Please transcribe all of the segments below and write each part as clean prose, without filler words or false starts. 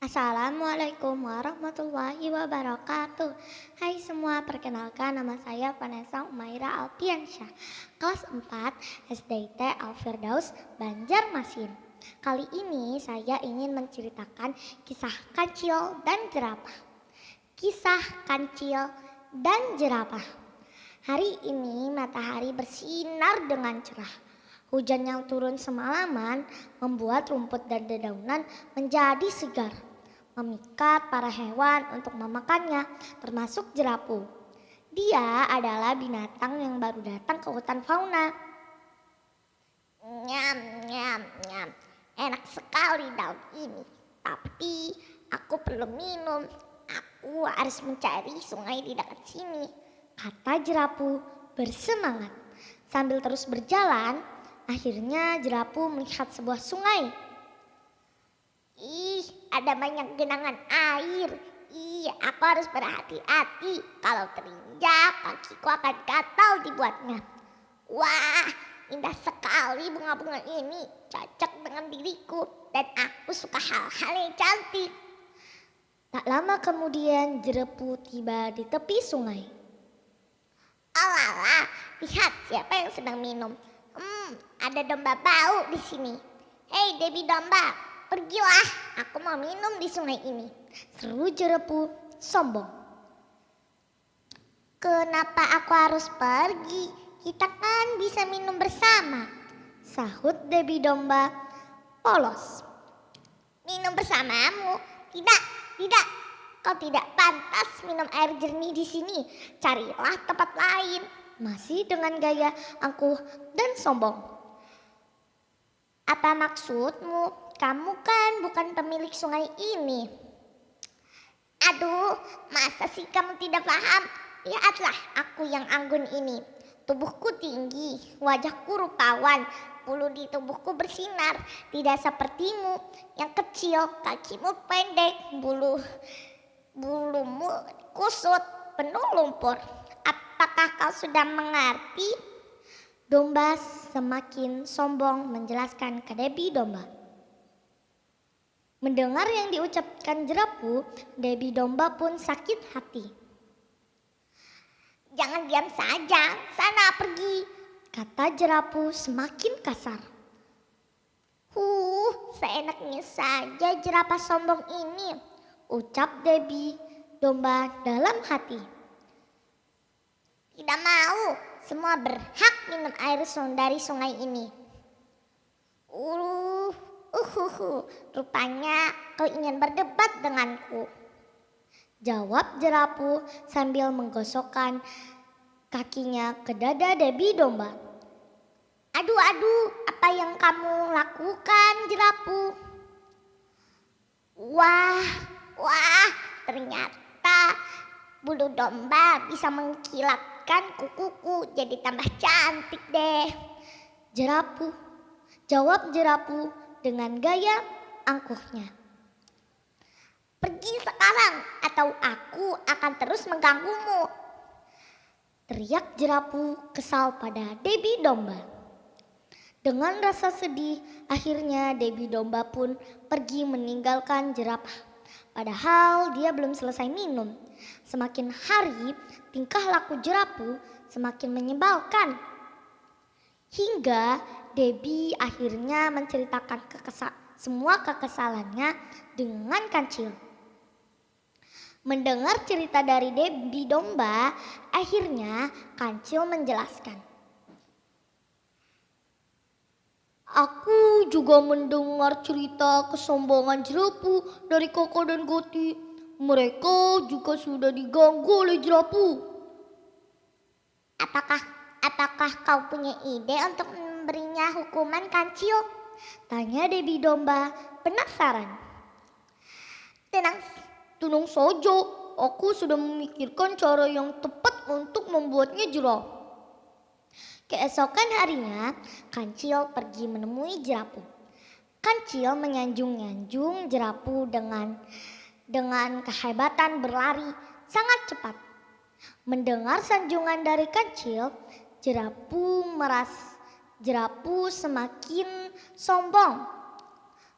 Assalamualaikum warahmatullahi wabarakatuh. Hai semua, perkenalkan nama saya Vanessa Umaira Alfiansyah, kelas 4 SDIT Al-Firdaus, Banjarmasin. Kali ini saya ingin menceritakan kisah kancil dan jerapah. Kisah kancil dan jerapah. Hari ini matahari bersinar dengan cerah. Hujan yang turun semalaman membuat rumput dan dedaunan menjadi segar, memikat para hewan untuk memakannya, termasuk jerapu. Dia adalah binatang yang baru datang ke hutan fauna. Nyam, nyam, nyam. Enak sekali daun ini. Tapi aku perlu minum. Aku harus mencari sungai di dekat sini, kata jerapu bersemangat. Sambil terus berjalan, akhirnya jerapu melihat sebuah sungai. Ih, ada banyak genangan air. Ih, aku harus berhati-hati. Kalau terinjak, kakiku akan gatal dibuatnya. Wah, indah sekali bunga-bunga ini. Cocok dengan diriku dan aku suka hal-hal yang cantik. Tak lama kemudian jerapu tiba di tepi sungai. Alah, lihat siapa yang sedang minum. Ada domba bau di sini. Hei Debbie domba, pergilah. Aku mau minum di sungai ini, seru jerapu sombong. Kenapa aku harus pergi? Kita kan bisa minum bersama, sahut Debbie domba polos. Minum bersamamu? Tidak. Kau tidak pantas minum air jernih di sini. Carilah tempat lain. Masih dengan gaya angkuh dan sombong. Apa maksudmu? Kamu kan bukan pemilik sungai ini. Aduh, masa sih kamu tidak paham? Lihatlah aku yang anggun ini. Tubuhku tinggi, wajahku rupawan, bulu di tubuhku bersinar. Tidak sepertimu yang kecil, kakimu pendek, bulumu kusut, penuh lumpur. Apakah kau sudah mengerti? Domba semakin sombong menjelaskan ke Debbie domba. Mendengar yang diucapkan jerapu, Debbie domba pun sakit hati. Jangan diam saja, sana pergi, kata jerapu semakin kasar. Seenaknya saja jerapah sombong ini, ucap Debbie domba dalam hati. Tidak mau, semua berhak minum air dari sungai ini. Rupanya kau ingin berdebat denganku, jawab jerapu sambil menggosokkan kakinya ke dada Debbie domba. Aduh, apa yang kamu lakukan, jerapu? Wah, ternyata bulu domba bisa mengkilatkan kukuku jadi tambah cantik deh. Jawab jerapu dengan gaya angkuhnya. Pergi sekarang atau aku akan terus mengganggumu, teriak jerapu kesal pada Debbie domba. Dengan rasa sedih, akhirnya Debbie domba pun pergi meninggalkan jerapah. Padahal dia belum selesai minum. Semakin hari, tingkah laku jerapu semakin menyebalkan. Hingga Debbie akhirnya menceritakan semua kekesalannya dengan kancil. Mendengar cerita dari Debbie domba, akhirnya kancil menjelaskan. Aku juga mendengar cerita kesombongan jerapu dari Koko dan Goti. Mereka juga sudah diganggu oleh jerapu. Apakah kau punya ide untuk memberinya hukuman, kancil? Tanya Debbie domba penasaran. Tenang saja, aku sudah memikirkan cara yang tepat untuk membuatnya jerah. Keesokan harinya, kancil pergi menemui jerapu. Kancil menyanjung-nyanjung jerapu dengan kehebatan berlari sangat cepat. Mendengar sanjungan dari kancil, jerapu semakin sombong.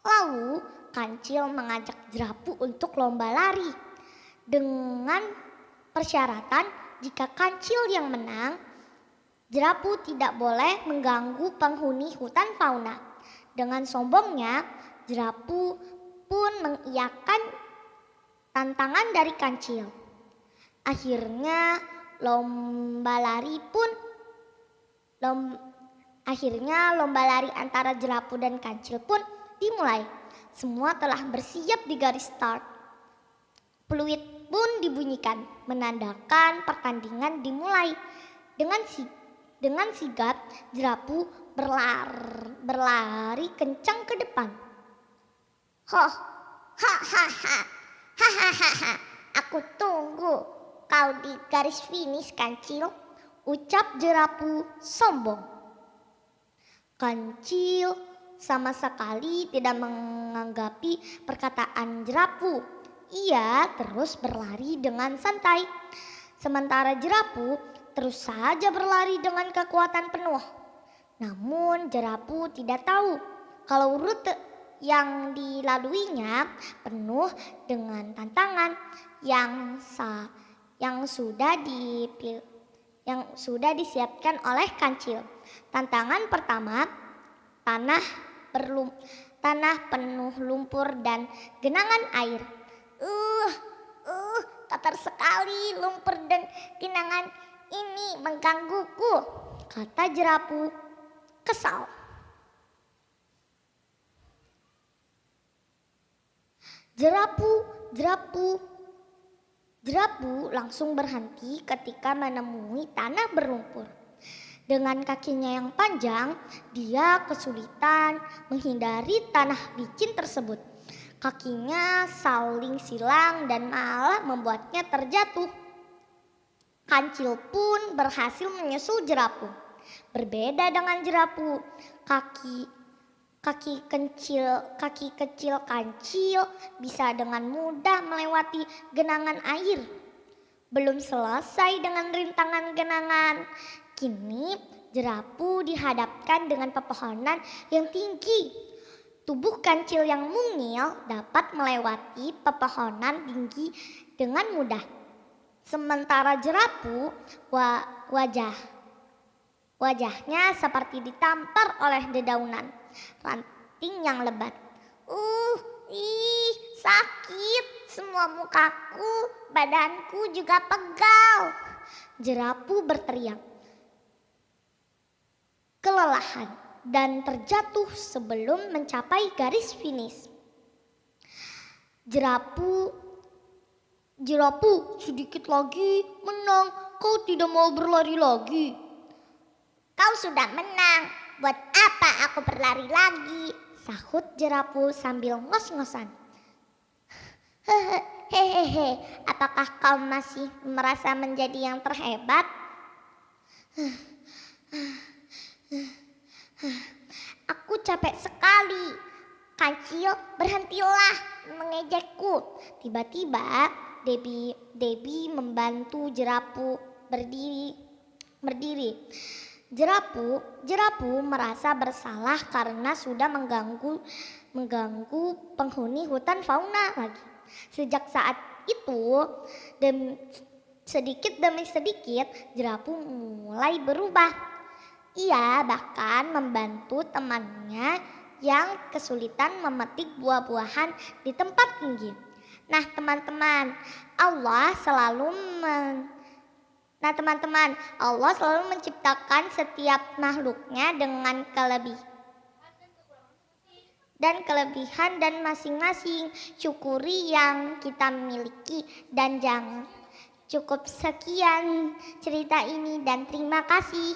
Lalu Kancil mengajak Jerapu untuk lomba lari dengan persyaratan jika Kancil yang menang, Jerapu tidak boleh mengganggu penghuni hutan fauna. Dengan sombongnya, Jerapu pun mengiyakan tantangan dari Kancil. Akhirnya lomba lari antara Jerapu dan Kancil pun dimulai. Semua telah bersiap di garis start. Peluit pun dibunyikan, menandakan pertandingan dimulai. Dengan sigap, Jerapu berlari kencang ke depan. Hahaha, aku tunggu kau di garis finish, Kancil, ucap Jerapu sombong. Kancil sama sekali tidak menanggapi perkataan Jerapu. Ia terus berlari dengan santai. Sementara Jerapu terus saja berlari dengan kekuatan penuh. Namun Jerapu tidak tahu kalau rute yang dilaluinya penuh dengan tantangan yang sudah disiapkan oleh Kancil. Tantangan pertama, tanah penuh lumpur dan genangan air. Kotor sekali lumpur dan genangan ini menggangguku, kata Jerapu kesal. Jerapu langsung berhenti ketika menemui tanah berlumpur. Dengan kakinya yang panjang, dia kesulitan menghindari tanah licin tersebut. Kakinya saling silang dan malah membuatnya terjatuh. Kancil pun berhasil menyusul Jerapu. Berbeda dengan Jerapu, kaki kecil Kancil bisa dengan mudah melewati genangan air. Belum selesai dengan rintangan genangan, kini Jerapu dihadapkan dengan pepohonan yang tinggi. Tubuh Kancil yang mungil dapat melewati pepohonan tinggi dengan mudah. Sementara Jerapu wajahnya seperti ditampar oleh dedaunan ranting yang lebat. Sakit, semua mukaku, badanku juga pegal. Jerapu berteriak, kelelahan dan terjatuh sebelum mencapai garis finish. Jerapu, sedikit lagi menang. Kau tidak mau berlari lagi? Kau sudah menang, buat apa aku berlari lagi? Sahut Jerapu sambil ngos-ngosan. Hehehe, apakah kau masih merasa menjadi yang terhebat? Aku capek sekali. Kancil, berhentilah mengejekku. Tiba-tiba Debbie membantu Jerapu berdiri. Jerapu merasa bersalah karena sudah mengganggu penghuni hutan fauna lagi. Sejak saat itu, sedikit demi sedikit Jerapu mulai berubah. Ia bahkan membantu temannya yang kesulitan memetik buah-buahan di tempat tinggi. Nah teman-teman, Allah selalu menciptakan setiap makhluknya dengan kelebihan dan masing-masing. Syukuri yang kita miliki dan jangan. Cukup sekian cerita ini dan terima kasih.